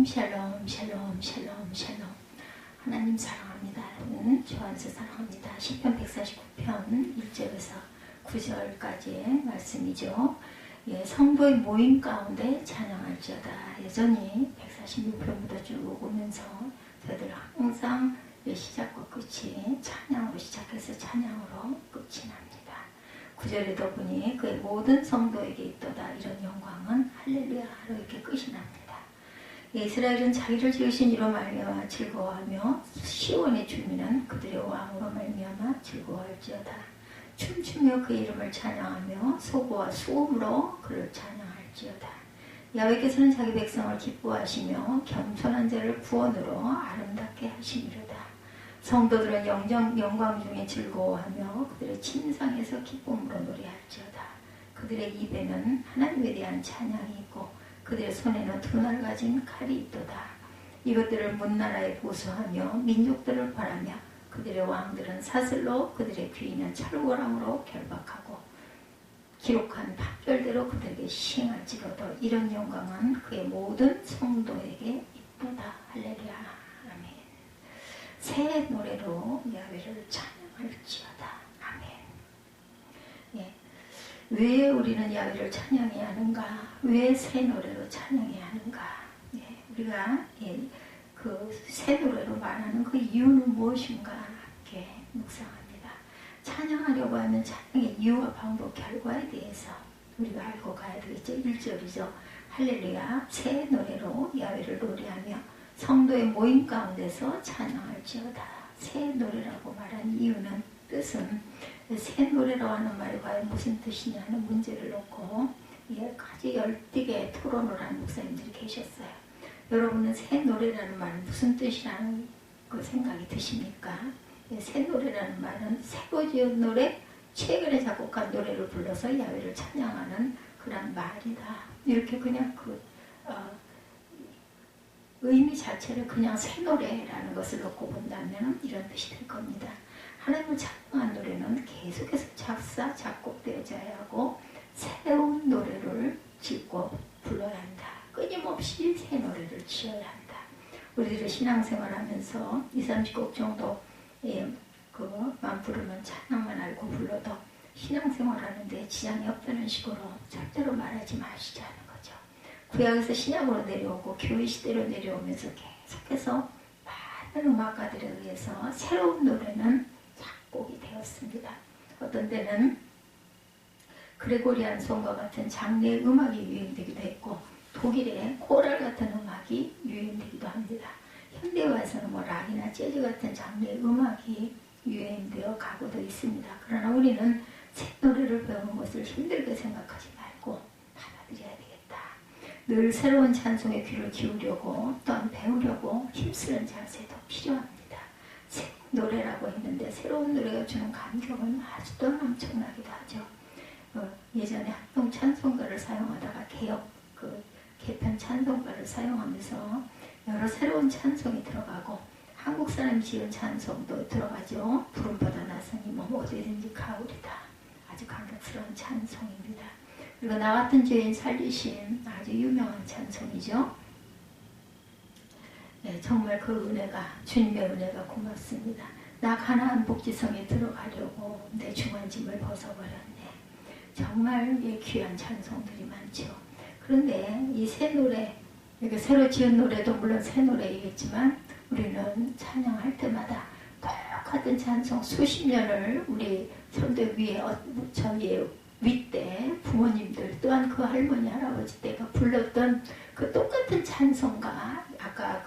샬롬 샬롬 샬롬 샬롬 샬롬. 하나님 사랑합니다. 여러분 주 안에서 사랑합니다. 시편 149편 1절에서 9절까지의 말씀이죠. 예, 성도의 모임 가운데 찬양할지어다. 여전히 146편부터 쭉 오면서 저희들 항상 시작과 끝이 찬양으로 시작해서 찬양으로 끝이 납니다. 9절에도 보니 그의 모든 성도에게 있도다. 이런 영광은 할렐루야로 이렇게 끝이 납니다. 이스라엘은 자기를 지으신 이로 말미암아 즐거워하며 시온의 주민은 그들의 왕으로 말미암아 즐거워할지어다. 춤추며 그 이름을 찬양하며 소고와 수음으로 그를 찬양할지어다. 야훼께서는 자기 백성을 기뻐하시며 겸손한 자를 구원으로 아름답게 하심이로다. 성도들은 영광 중에 즐거워하며 그들의 침상에서 기쁨으로 노래할지어다. 그들의 입에는 하나님에 대한 찬양이 있고 그들의 손에는 두 날 가진 칼이 있도다. 이것들을 문나라에 보수하며 민족들을 바라며 그들의 왕들은 사슬로 그들의 귀인은 찰고랑으로 결박하고 기록한 판결대로 그들에게 시행할지로도. 이런 영광은 그의 모든 성도에게 있도다. 할렐루야. 아멘. 새 노래로 야훼를 찬양할지어다. 아멘. 예. 왜 우리는 야훼를 찬양해야 하는가? 왜 새 노래로 찬양해야 하는가? 예. 우리가 그 새 노래로 말하는 그 이유는 무엇인가? 함께 묵상합니다. 찬양하려고 하는 찬양의 이유와 방법, 결과에 대해서 우리가 알고 가야 되겠죠. 1절이죠. 할렐루야. 새 노래로 야훼를 노래하며 성도의 모임 가운데서 찬양할지어다. 새 노래라고 말한 이유는, 뜻은 새 노래라고 하는 말이 과연 무슨 뜻이냐는 문제를 놓고 아주 열띠게 토론을 한 목사님들이 계셨어요. 여러분은 새 노래라는 말은 무슨 뜻이라는 그 생각이 드십니까? 새 노래라는 말은 새로 지은 노래, 최근에 작곡한 노래를 불러서 야훼를 찬양하는 그런 말이다. 이렇게 그냥 의미 자체를 그냥 새 노래라는 것을 놓고 본다면 이런 뜻이 될 겁니다. 하나님을 찬양한 노래는 계속해서 작사, 작곡되어져야 하고 새로운 노래를 짓고 불러야 한다. 끊임없이 새 노래를 지어야 한다. 우리들의 신앙생활하면서 20-30곡 정도 만 부르면 찬양만 알고 불러도 신앙생활하는데 지장이 없다는 식으로 절대로 말하지 마시자는 거죠. 구약에서 신약으로 내려오고 교회 시대로 내려오면서 계속해서 많은 음악가들에 의해서 새로운 노래는 작곡이 되었습니다. 어떤 때는 그레고리안 송과 같은 장례 음악이 유행되기도 했고 독일의 코랄 같은 음악이 유행되기도 합니다. 현대에 와서는 락이나 재즈 같은 장르의 음악이 유행되어 가고도 있습니다. 그러나 우리는 새 노래를 배우는 것을 힘들게 생각하지 말고 받아들여야 되겠다. 늘 새로운 찬송에 귀를 기울이려고 또한 배우려고 힘쓰는 자세도 필요합니다. 새 노래라고 했는데 새로운 노래가 주는 감격은 아주도 엄청나기도 하죠. 예전에 합동 찬송가를 사용하다가 개편 찬송가를 사용하면서 여러 새로운 찬송이 들어가고 한국 사람이 지은 찬송도 들어가죠. 부름받아 나서니 어디든지 가오리다. 아주 감격스러운 찬송입니다. 그리고 나 같은 죄인 살리신 아주 유명한 찬송이죠. 네, 정말 그 은혜가, 주님의 은혜가 고맙습니다. 나 가나안 복지성에 들어가려고 내 중한짐을 벗어버렸네. 정말 귀한 찬송들이 많죠. 그런데 이 새 노래, 새로 지은 노래도 물론 새 노래이겠지만 우리는 찬양할 때마다 똑같은 찬송 수십 년을 우리 성도 위에 저희의 윗대 부모님들 또한 그 할머니 할아버지 때가 불렀던 그 똑같은 찬송가, 아까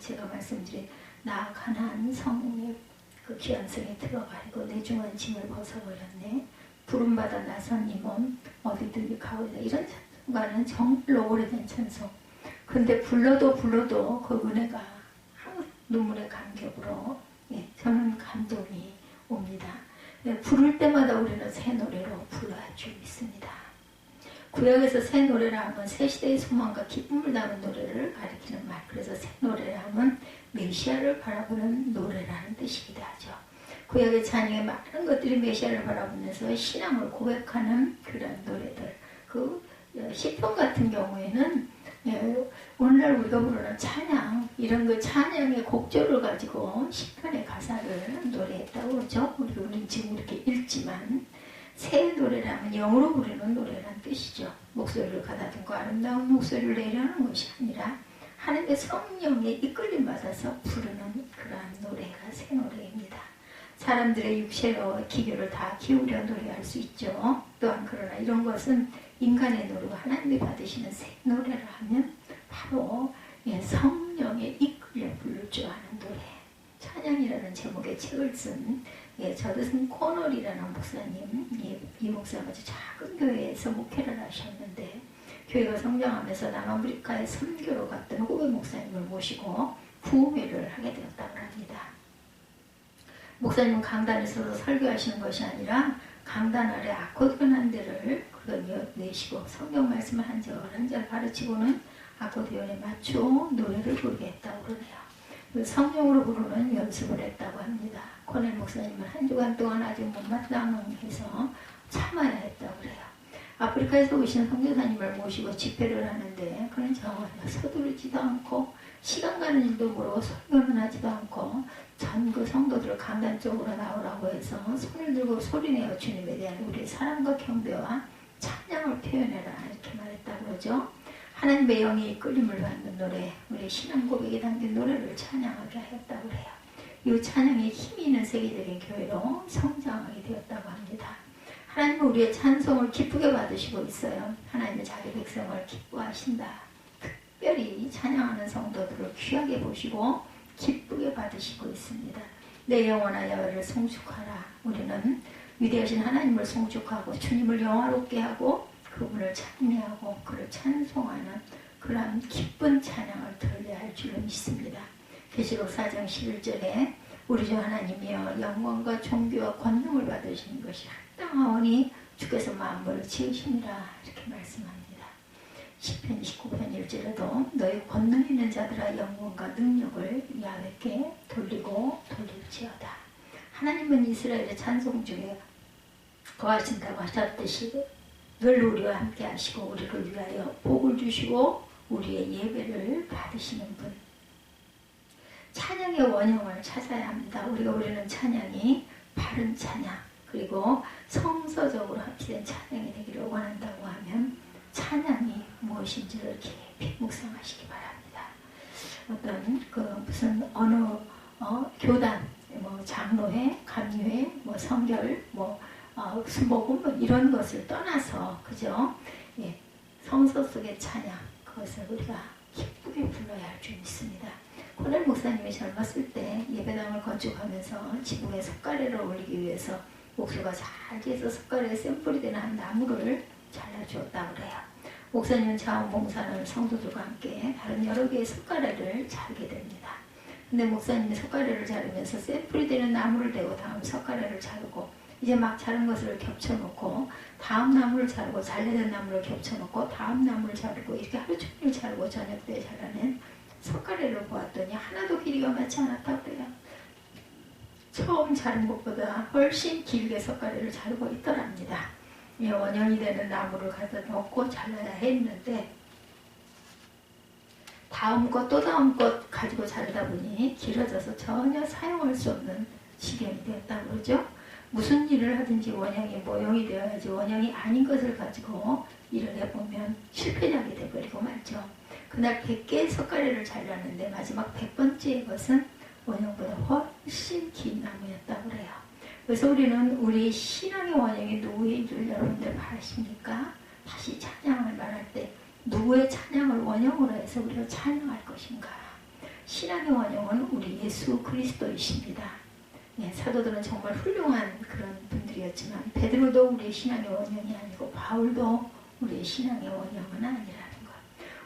제가 말씀드린 나 가나안 성의 그 귀한 성에 들어가려고 내 중한 짐을 벗어버렸네. 부름받아 나선 이 몸 어디든지 가오리다. 이런 찬송가는 정말로 오래된 찬송. 근데 불러도 그 은혜가 눈물의 감격으로 저는 감동이 옵니다. 부를 때마다 우리는 새 노래로 불러야 줄 믿습니다. 구약에서 새 노래라 하면 새 시대의 소망과 기쁨을 담은 노래를 가리키는 말. 그래서 새 노래라 하면 메시아를 바라보는 노래라는 뜻이기도 하죠. 구약의 찬양의 많은 것들이 메시아를 바라보면서 신앙을 고백하는 그런 노래들. 시편 같은 경우에는 예, 오늘날 우리가 부르는 찬양, 이런 그 찬양의 곡조를 가지고 시편의 가사를 노래했다고 그러죠. 우리는 지금 이렇게 읽지만 새 노래라면 영으로 부르는 노래란 뜻이죠. 목소리를 가다듬고 아름다운 목소리를 내려는 것이 아니라 하나님의 성령에 이끌림 받아서 부르는 그러한 노래가 새 노래입니다. 사람들의 육체로 기교를 다 기울여 노래할 수 있죠. 또한 그러나 이런 것은 인간의 노래고 하나님이 받으시는 새 노래를 하면 바로 성령에 이끌려 부를 줄 아는 노래. 찬양이라는 제목의 책을 쓴 저드슨 코널이라는 목사님, 이 목사가 아주 작은 교회에서 목회를 하셨는데 교회가 성장하면서 남아프리카에 선교로 갔던 후배 목사님을 모시고 부흥회를 하게 되었다고 합니다. 목사님은 강단에 서서 설교하시는 것이 아니라 강단 아래 아코디언 한 대를 내시고 성경 말씀을 한 절 가르치고는 아코디언에 맞춰 노래를 부르게 했다고 그러네요. 성령으로 부르는 연습을 했다고 합니다. 코넬 목사님은 한 주간 동안 아주 못마땅해서 참아야 했다고 그래요. 아프리카에서 오신 선교사님을 모시고 집회를 하는데 그는 전혀 서두르지도 않고 시간 가는 일도 모르고 설교는 하지도 않고 전 그 성도들을 강단 쪽으로 나오라고 해서 손을 들고 소리내어 주님에 대한 우리의 사랑과 경배와 찬양을 표현해라 이렇게 말했다고 그러죠. 하나님의 영이 이끌림을 받는 노래, 우리의 신앙 고백에 담긴 노래를 찬양하게 하였다고 해요. 이 찬양에 힘이 있는 세계적인 교회로 성장하게 되었다고 합니다. 하나님은 우리의 찬송을 기쁘게 받으시고 있어요. 하나님은 자기 백성을 기뻐하신다. 특별히 찬양하는 성도들을 귀하게 보시고 기쁘게 받으시고 있습니다. 내 영혼아 여호와를 송축하라. 우리는 위대하신 하나님을 송축하고 주님을 영화롭게 하고 그분을 찬미하고 그를 찬송하는 그러한 기쁜 찬양을 들려야 할 줄로 믿습니다. 계시록 4장 11절에 우리 주 하나님이여 영광과 존귀와 권능을 받으시는 것이 합당하오니 주께서 만물을 지으시니라 이렇게 말씀합니다. 시편 29편 1절에도 너희 권능 있는 자들아 영광과 능력을 야훼께 돌리고 돌릴지어다. 하나님은 이스라엘의 찬송 중에 거하신다고 하셨듯이 늘 우리와 함께 하시고 우리를 위하여 복을 주시고 우리의 예배를 받으시는 분. 찬양의 원형을 찾아야 합니다. 우리가 부르는 찬양이 바른 찬양 그리고 성서적으로 합치된 찬양이 되기를 원한다고 하면 찬양이 무엇인지를 깊이 묵상하시기 바랍니다. 어떤 무슨 어느 교단, 장로회, 감리회, 성결, 수목음 이런 것을 떠나서 그죠? 예, 성서 속의 찬양 그것을 우리가 기쁘게 불러야 할 줄 믿습니다. 코넬 목사님이 젊었을 때 예배당을 건축하면서 지붕에 석가래를 올리기 위해서 목수가 잘 지어서 석가래에 샘플이 되는 한 나무를 잘라주었다고 그래요. 목사님은 자원봉사를 성도들과 함께 다른 여러 개의 석가래를 자르게 됩니다. 근데 목사님이 석가래를 자르면서 샘플이 되는 나무를 대고 다음 석가래를 자르고 이제 막 자른 것을 겹쳐놓고 다음 나무를 자르고 잘라낸 나무를 겹쳐놓고 다음 나무를 자르고 이렇게 하루 종일 자르고 저녁 때 잘라낸 석가래를 보았더니 하나도 길이가 맞지 않았다고 그래요. 처음 자른 것보다 훨씬 길게 석가래를 자르고 있더랍니다. 원형이 되는 나무를 갖다 놓고 잘라야 했는데 다음 것 또 다음 것 가지고 자르다 보니 길어져서 전혀 사용할 수 없는 지경이 되었다고 그러죠. 무슨 일을 하든지 원형이 모형이 되어야지 원형이 아닌 것을 가지고 일을 해보면 실패작이 돼버리고 말죠. 그날 100개의 석가래를 잘랐는데 마지막 100번째의 것은 원형보다 훨씬 긴 나무였다고 그래요. 그래서 우리는 우리 신앙의 원형이 누구인 줄 여러분들 아십니까? 다시 찬양을 말할 때 누구의 찬양을 원형으로 해서 우리가 찬양할 것인가? 신앙의 원형은 우리 예수 그리스도이십니다. 네, 사도들은 정말 훌륭한 그런 분들이었지만 베드로도 우리의 신앙의 원형이 아니고 바울도 우리의 신앙의 원형은 아니라는 것.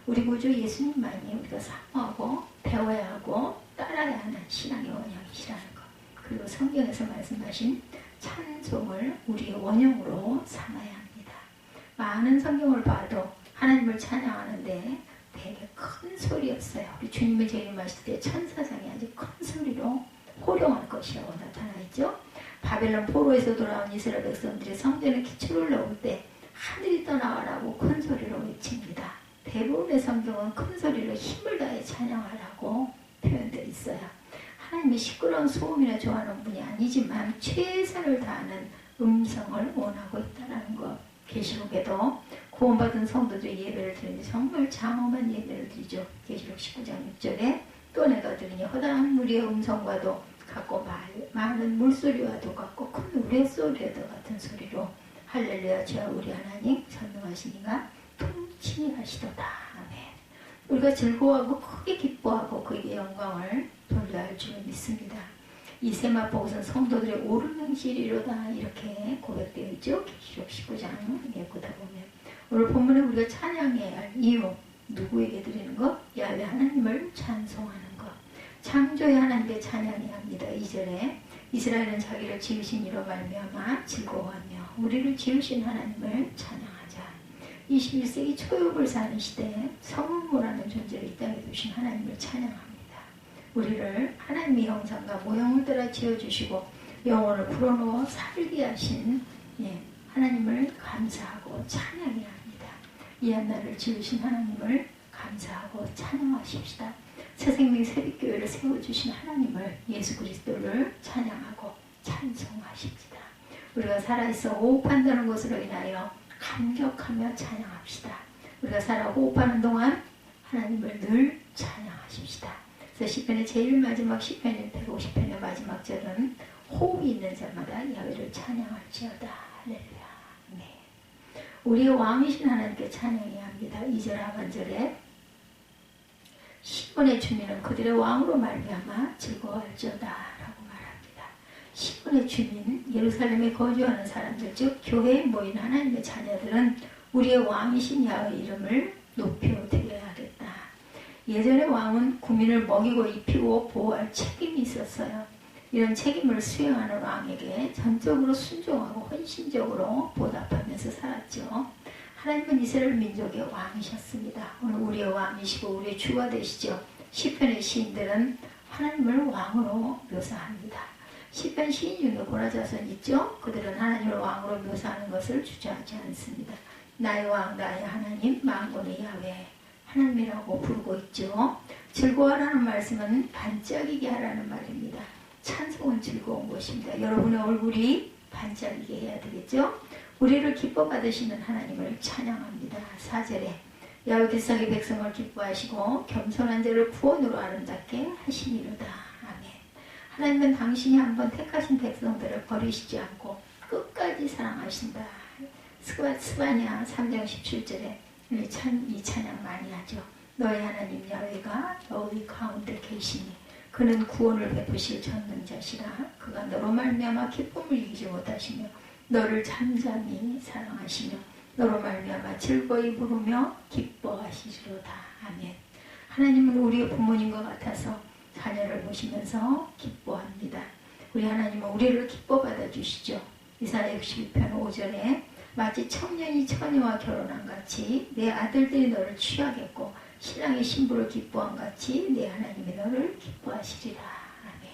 우리 구주 예수님만이 우리가 사모하고 배워야 하고 따라야 하는 신앙의 원형이시라는 것. 그리고 성경에서 말씀하신 찬송을 우리의 원형으로 삼아야 합니다. 많은 성경을 봐도 하나님을 찬양하는데 되게 큰 소리였어요. 우리 주님이 재림하실 때 천사장이 아주 큰 소리로 호령할 것이라고 나타나 있죠. 바벨론 포로에서 돌아온 이스라엘 백성들이 성전에 기초를 넣을 때 하늘이 떠나가라고 큰 소리로 외칩니다. 대부분의 성경은 큰 소리로 힘을 다해 찬양하라고 표현되어 있어요. 하나님이 시끄러운 소음이나 좋아하는 분이 아니지만 최선을 다하는 음성을 원하고 있다는 것. 계시록에도 구원받은 성도들이 예배를 드리는데 정말 장엄한 예배를 드리죠. 계시록 19장 6절에 또 내가 들으니 허다한 무리의 음성과도 같고 많은 물소리와도 같고 큰 우레소리와도 같은 소리로 할렐루야 주여 우리 하나님 전능하시니가 통치 하시도다. 아멘. 우리가 즐거워하고 크게 기뻐하고 그에게 영광을 돌려야 할 줄을 믿습니다. 이 세마포것은 성도들의 옳은 행실이로다 이렇게 고백되어 있죠. 계시록 19장 보다 보면 오늘 본문에 우리가 찬양해야 할 이유 누구에게 드리는 것? 야훼 하나님을 찬송하는 것. 창조의 하나님께 찬양해야 합니다. 2절에 이스라엘은 자기를 지으신 이로 말미암아 즐거워하며 우리를 지으신 하나님을 찬양하자. 21세기 초역을 사는 시대에 성모라는 존재를 이 땅에 두신 하나님을 찬양합니다. 우리를 하나님의 형상과 모형을 따라 지어주시고 영혼을 불어넣어 살게 하신 하나님을 감사하고 찬양해야 합니다. 이 한나를 지으신 하나님을 감사하고 찬양하십시다. 새생명 새빛교회를 세워주신 하나님을 예수 그리스도를 찬양하고 찬송하십시다. 우리가 살아있어 호흡한다는 것으로 인하여 감격하며 찬양합시다. 우리가 살아 호흡하는 동안 하나님을 늘 찬양하십시다. 그래서 시편의 제일 마지막 시편인 150편의 마지막 절은 호흡이 있는 자마다 야훼를 찬양할지어다. 할렐루야. 네. 우리의 왕이신 하나님께 찬양해야 합니다. 2절 하반절에 시온의 주민은 그들의 왕으로 말미암아 즐거워할지어다 라고 말합니다. 시온의 주민, 예루살렘에 거주하는 사람들, 즉 교회에 모인 하나님의 자녀들은 우리의 왕이신 야훼 이름을 높여드려야 하겠다. 예전의 왕은 국민을 먹이고 입히고 보호할 책임이 있었어요. 이런 책임을 수행하는 왕에게 전적으로 순종하고 헌신적으로 보답하면서 살았죠. 하나님은 이스라엘 민족의 왕이셨습니다. 오늘 우리의 왕이시고 우리의 주가 되시죠. 시편의 시인들은 하나님을 왕으로 묘사합니다. 시편 시인 중에 고라자손 있죠. 그들은 하나님을 왕으로 묘사하는 것을 주저하지 않습니다. 나의 왕 나의 하나님 만군의 야훼 하나님이라고 부르고 있죠. 즐거워하라는 말씀은 반짝이게 하라는 말입니다. 찬송은 즐거운 것입니다. 여러분의 얼굴이 반짝이게 해야 되겠죠. 우리를 기뻐 받으시는 하나님을 찬양합니다. 4절에 야훼 기사의 백성을 기뻐하시고 겸손한 자를 구원으로 아름답게 하시니로다. 아멘. 하나님은 당신이 한번 택하신 백성들을 버리시지 않고 끝까지 사랑하신다. 스바냐 3장 17절에 이 찬양 많이 하죠. 너의 하나님 야훼가 너희 가운데 계시니 그는 구원을 베푸실 전능자시라. 그가 너로 말미암아 기쁨을 이기지 못하시며 너를 잠잠히 사랑하시며 너로 말미암아 즐거이 부르며 기뻐하시리로다. 아멘. 하나님은 우리의 부모님과 같아서 자녀를 보시면서 기뻐합니다. 우리 하나님은 우리를 기뻐 받아주시죠. 이사야 62편 5절에 마치 청년이 처녀와 결혼한 같이 내 아들들이 너를 취하겠고 신랑이 신부를 기뻐한 같이 내 하나님이 너를 기뻐하시리라. 아멘.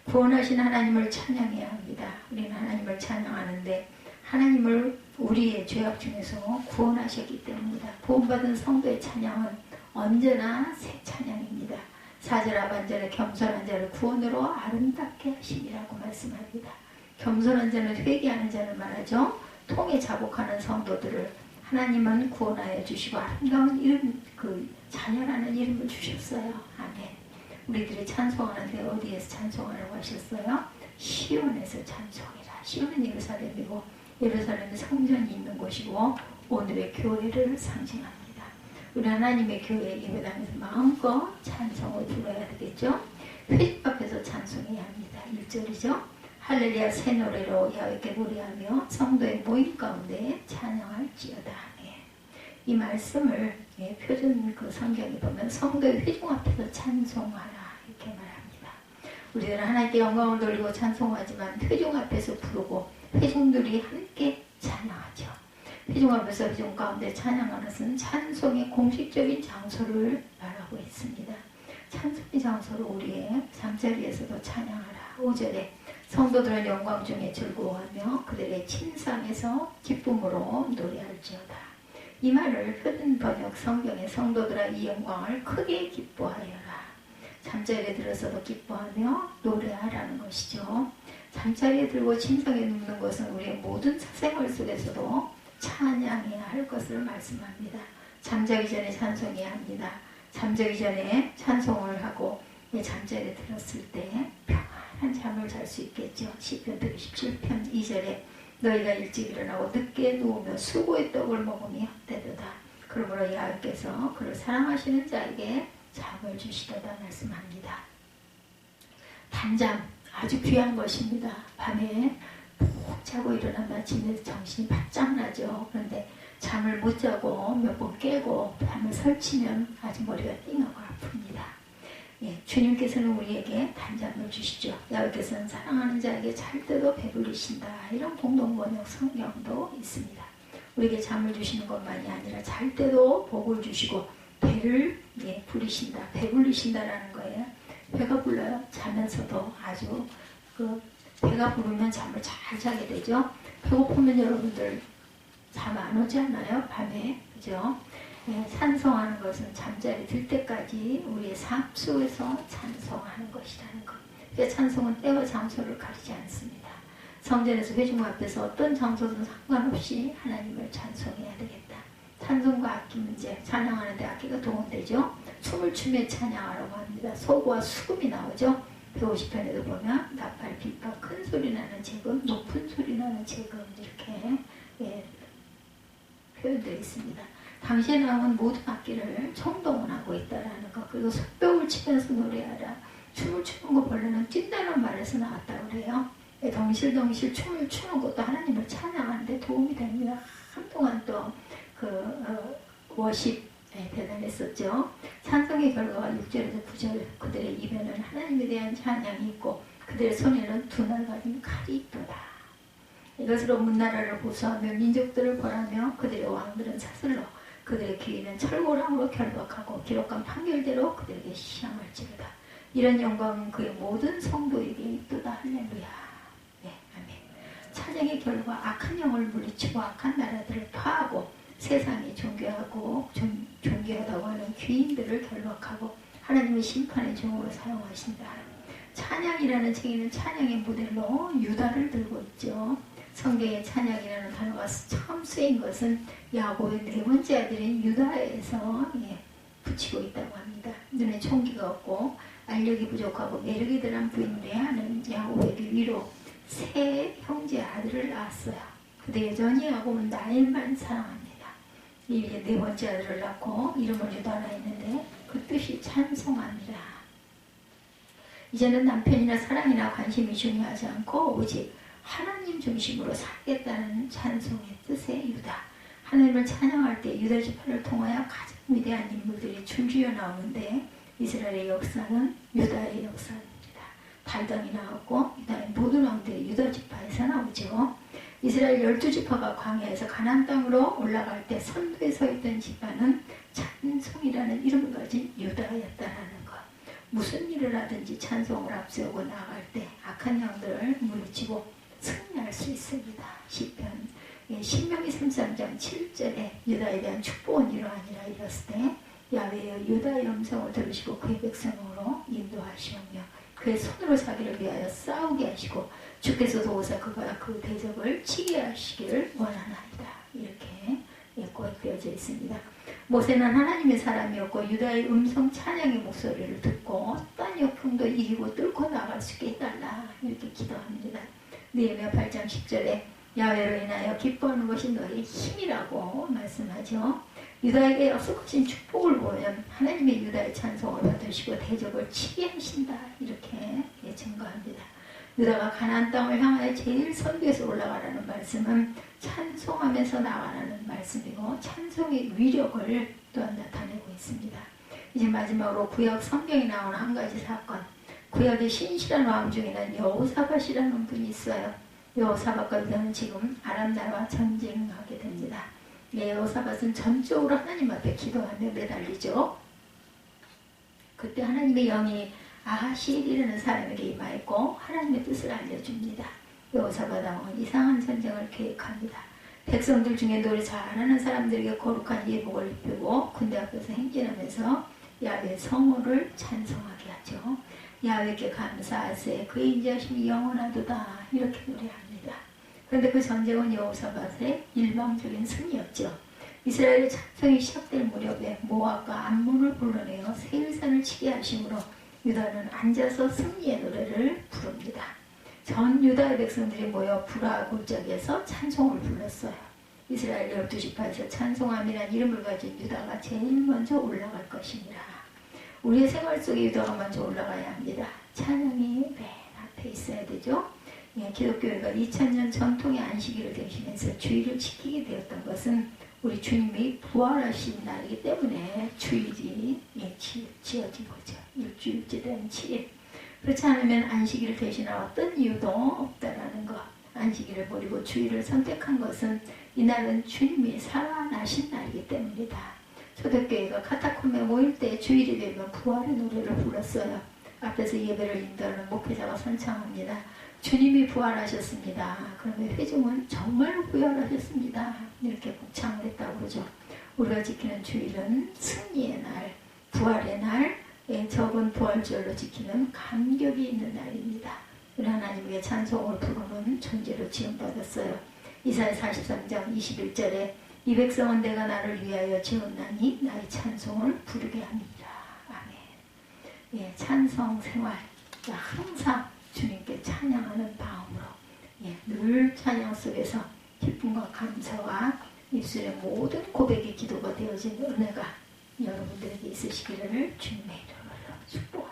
구원하신 하나님을 찬양해야 합니다. 우리는 하나님을 찬양하는데 하나님을 우리의 죄악 중에서 구원하셨기 때문입니다. 구원받은 성도의 찬양은 언제나 새 찬양입니다. 4절 하반절에 겸손한 자를 구원으로 아름답게 하심이라고 말씀합니다. 겸손한 자는 회개하는 자를 말하죠. 통에 자복하는 성도들을 하나님은 구원하여 주시고 아름다운 이름, 자녀라는 이름을 주셨어요. 아멘. 우리들이 찬송하는데 어디에서 찬송하라고 하셨어요? 시온에서 찬송이라. 시온은 예루살렘이고 예루살렘은 성전이 있는 곳이고 오늘의 교회를 상징합니다. 우리 하나님의 교회 예배당에서 마음껏 찬송을 불러야 되겠죠? 회집 앞에서 찬송해야 합니다. 1절이죠. 할렐루야 새 노래로 야훼께 노래하며 성도의 모임 가운데 찬양할지어다. 이 말씀을 표준 성경에 보면 성도의 회중 앞에서 찬송하라 이렇게 말합니다. 우리들은 하나님께 영광을 돌리고 찬송하지만 회중 앞에서 부르고 회중들이 함께 찬양하죠. 회중 앞에서 회중 가운데 찬양하는 것은 찬송의 공식적인 장소를 말하고 있습니다. 찬송의 장소를 우리의 잠자리에서도 찬양하라. 5절에 성도들은 영광 중에 즐거워하며 그들의 침상에서 기쁨으로 노래할지어다. 이 말을 흔 번역 성경의 성도들아 이 영광을 크게 기뻐하여라. 잠자리에 들어서도 기뻐하며 노래하라는 것이죠. 잠자리에 들고 침상에 눕는 것은 우리의 모든 사생활 속에서도 찬양해야 할 것을 말씀합니다. 잠자기 전에 찬송해야 합니다. 잠자기 전에 찬송을 하고 잠자리에 들었을 때 평안한 잠을 잘 수 있겠죠. 시편 127편 2절에 너희가 일찍 일어나고 늦게 누우며 수고의 떡을 먹으며 헛되도다. 그러므로 여호와께서 그를 사랑하시는 자에게 잠을 주시도다 말씀합니다. 단잠 아주 귀한 것입니다. 밤에 푹 자고 일어나면 아침에 정신이 바짝 나죠. 그런데 잠을 못 자고 몇 번 깨고 밤을 설치면 아주 머리가 띵하고 아픕니다. 예, 주님께서는 우리에게 단잠을 주시죠. 여호와께서는 사랑하는 자에게 잘 때도 배불리신다. 이런 공동번역 성경도 있습니다. 우리에게 잠을 주시는 것만이 아니라 잘 때도 복을 주시고 배를 부리신다. 배불리신다라는 거예요. 배가 불러요. 자면서도 아주 배가 부르면 잠을 잘 자게 되죠. 배고프면 여러분들 잠 안 오지 않아요? 밤에. 그죠? 찬송하는 것은 잠자리 들 때까지 우리의 삶 속에서 찬송하는 것이라는 것. 그러니까 찬송은 때와 장소를 가리지 않습니다. 성전에서 회중 앞에서 어떤 장소든 상관없이 하나님을 찬송해야 되겠다. 찬송과 악기 문제, 찬양하는데 악기가 동원되죠. 춤을 추며 찬양하라고 합니다. 소고와 수금이 나오죠. 150편에도 보면 나팔, 비파, 큰 소리 나는 재금, 높은 소리 나는 재금 이렇게 표현되어 있습니다. 당시에 나온 모든 악기를 총동원하고 있다라는 것. 그리고 손뼉을 치면서 노래하라. 춤을 추는 거 본래는 뛴다는 말에서 나왔다고 그래요. 덩실덩실 춤을 추는 것도 하나님을 찬양하는데 도움이 됩니다. 한동안 또 워십 대단했었죠. 찬송의 결과가 6절에서 9절 그들의 입에는 하나님에 대한 찬양이 있고 그들의 손에는 두 날 가진 칼이 있도다. 이것으로 문나라를 보수하며 민족들을 벌하며 그들의 왕들은 사슬로 그들의 귀에는 철고랑으로 결박하고 기록한 판결대로 그들에게 시험할지로다. 이런 영광은 그의 모든 성도에게 있도다. 할렐루야. 네, 아멘. 찬양의 결과 악한 영을 물리치고 악한 나라들을 파하고 세상이 존귀하다고 하는 귀인들을 결박하고 하나님의 심판의 종으로 사용하신다. 찬양이라는 책에는 찬양의 모델로 유다를 들고 있죠. 성경에 찬양이라는 단어가 처음 쓰인 것은 야곱의 네 번째 아들인 유다에서 붙이고 있다고 합니다. 눈에 총기가 없고 알력이 부족하고 매력이 덜한 부인을 하는 야곱에게 위로 세 형제 아들을 낳았어요. 그때 여전히 야곱은 나일만 사랑합니다. 이제 네 번째 아들을 낳고 이름을 유다라 했는데 그 뜻이 찬송합니다. 이제는 남편이나 사랑이나 관심이 중요하지 않고 오직 하나님 중심으로 살겠다는 찬송의 뜻의 유다. 하나님을 찬양할 때 유다 지파를 통하여 가장 위대한 인물들이 줄지어 나오는데 이스라엘의 역사는 유다의 역사입니다. 달당이 나왔고 유다의 모든 왕들이 유다 지파에서 나오죠. 이스라엘 12지파가 광야에서 가나안 땅으로 올라갈 때 선두에 서 있던 지파는 찬송이라는 이름을 가진 유다였다라는 것. 무슨 일을 하든지 찬송을 앞세우고 나아갈 때 악한 영들을 물리치고 승리할 수 있습니다. 시편 신명기 33장 7절에 유다에 대한 축복은 이러하니라 이랬을 때 야훼여 유다의 음성을 들으시고 그의 백성으로 인도하시오며 그의 손으로 자기를 위하여 싸우게 하시고 주께서도 오사 그가 그 대적을 치게 하시기를 원하나이다. 이렇게 고백되어져 있습니다. 모세는 하나님의 사람이었고 유다의 음성 찬양의 목소리를 듣고 어떤 역풍도 이기고 뚫고 나갈 수 있게 해달라 이렇게 기도합니다. 느헤미야 8장 10절에 야훼로 인하여 기뻐하는 것이 너의 힘이라고 말씀하죠. 유다에게 약속하신 축복을 보면 하나님의 유다의 찬송을 받으시고 대적을 치게 하신다 이렇게 증거합니다. 유다가 가나안 땅을 향하여 제일 선두에서 올라가라는 말씀은 찬송하면서 나가라는 말씀이고 찬송의 위력을 또한 나타내고 있습니다. 이제 마지막으로 구약 성경에 나오는 한 가지 사건. 구약의 신실한 왕 중에는 여호사밧이라는 분이 있어요. 여호사밧과 유다는 지금 아람 나라와 전쟁하게 됩니다. 여호사밧은 전적으로 하나님 앞에 기도하며 매달리죠. 그때 하나님의 영이 아하시엘이라는 사람에게 임하였고 하나님의 뜻을 알려줍니다. 여호사밧 왕은 이상한 전쟁을 계획합니다. 백성들 중에 노래 잘하는 사람들에게 거룩한 예복을 입히고 군대 앞에서 행진하면서 야훼 성호를 찬송하게 하죠. 야훼께 감사하세 그의 인자심이 영원하도다 이렇게 노래합니다. 그런데 그 전쟁은 여호사밧의 일방적인 승리였죠. 이스라엘의 찬송이 시작될 무렵에 모압과 암몬을 불러내어 세일산을 치게 하심으로 유다는 앉아서 승리의 노래를 부릅니다. 전 유다의 백성들이 모여 부라 골짜기에서 찬송을 불렀어요. 이스라엘 12지파에서 찬송함이란 이름을 가진 유다가 제일 먼저 올라갈 것이니라. 우리의 생활 속에 유다가 먼저 올라가야 합니다. 찬양이 맨 앞에 있어야 되죠. 예, 기독교회가 2000년 전통의 안식일을 대신해서 주일을 지키게 되었던 것은 우리 주님이 부활하신 날이기 때문에 주일이 지어진 거죠. 일주일째 된 7일. 그렇지 않으면 안식일을 대신할 어떤 이유도 없다라는 것. 안식일을 버리고 주일을 선택한 것은 이날은 주님이 살아나신 날이기 때문이다. 초대교회가 카타콤에 모일 때 주일이 되면 부활의 노래를 불렀어요. 앞에서 예배를 인도하는 목회자가 선창합니다. 주님이 부활하셨습니다. 그러면 회중은 정말로 부활하셨습니다. 이렇게 복창을 했다고 그러죠. 우리가 지키는 주일은 승리의 날, 부활의 날, 적은 부활절로 지키는 감격이 있는 날입니다. 우리 하나님께 찬송을 부르는 존재로 지음받았어요. 이사야 43장 21절에 이 백성은 내가 나를 위하여 지었나니 나의 찬송을 부르게 합니다. 아멘. 예, 찬송 생활 항상 주님께 찬양하는 마음으로 늘 찬양 속에서 기쁨과 감사와 입술의 모든 고백의 기도가 되어진 은혜가 여러분들에게 있으시기를 주님의 이름으로 축복합니다.